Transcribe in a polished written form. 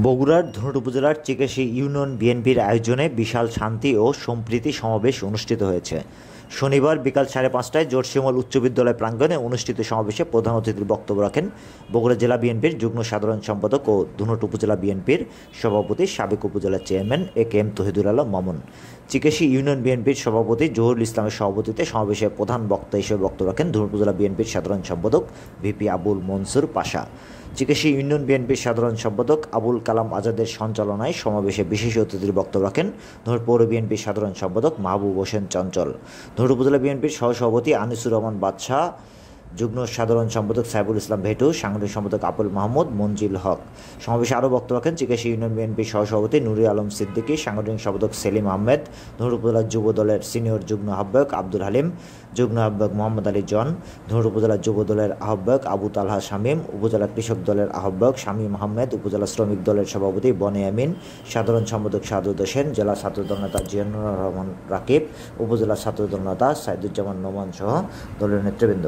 বগুড়ার ধুনট উপজেলার চিকেশী ইউনিয়ন বিএনপির আয়োজনে বিশাল শান্তি ও সম্প্রীতি সমাবেশ অনুষ্ঠিত হয়েছে। শনিবার বিকাল 5:30টায় জোরশিমল উচ্চ বিদ্যালয় প্রাঙ্গণে অনুষ্ঠিত সমাবেশে প্রধান অতিথির বক্তব্য রাখেন বগুড়া জেলা বিএনপির যুগ্ম সাধারণ সম্পাদক ও ধুনট উপজেলা বিএনপির সভাপতি সাবেক উপজেলা chairman A K M. Tohidul Alam Mamun. Chikeshi union বিএনপির সভাপতি জহুরুল ইসলামের সভাপতিত্বে সমাবেশে প্রধান বক্তা হিসেবে বক্তব্য রাখেন ধুনট উপজেলা বিএনপির সাধারণ সম্পাদক ভিপি আবুল মনসুর পাশা। চিকেশী ইউনিয়ন বিএনপির সাধারণ সম্পাদক আবুল কালাম আজাদের সঞ্চালনায় সমাবেশে বিশেষ অতিথির বক্তব্য রাখেন ধুনট পৌর বিএনপির সাধারণ সম্পাদক মাহবুব হোসেন চঞ্চল, ধুনট উপজেলা বিএনপির সহসভাপতি আনিসুর রহমান বাদশাহ, যুগ্ম সাধারণ সম্পাদক সাইফুল ইসলাম ভেটু, সাংগঠনিক সম্পাদক আবুল মাহমুদ মঞ্জিল হক। সমাবেশে আরও বক্তব্য রাখেন চিকেশী ইউনিয়ন বিএনপির সহসভাপতি নুরি আলম সিদ্দিকী, সাংগঠনিক সম্পাদক সেলিম আহমেদ, ধুনট উপজেলা যুব দলের সিনিয়র যুগ্ম আহ্বায়ক আব্দুল হালিম, যুগ্ম আহ্বায়ক মোহাম্মদ আলী জন, ধুনট উপজেলা যুব দলের আহ্বায়ক আবু তালহা শামীম, উপজেলা কৃষক দলের আহ্বায়ক শামীম আহমেদ, উপজেলা শ্রমিক দলের সভাপতি বনে আমিন, সাধারণ সম্পাদক সাদুদ হোসেন, জেলা ছাত্রদল নেতা জিয়ানুর রহমান রাকিব, উপজেলা ছাত্রদল নেতা সাইদুজ্জামান নোমান সহ দলের নেতৃবৃন্দ।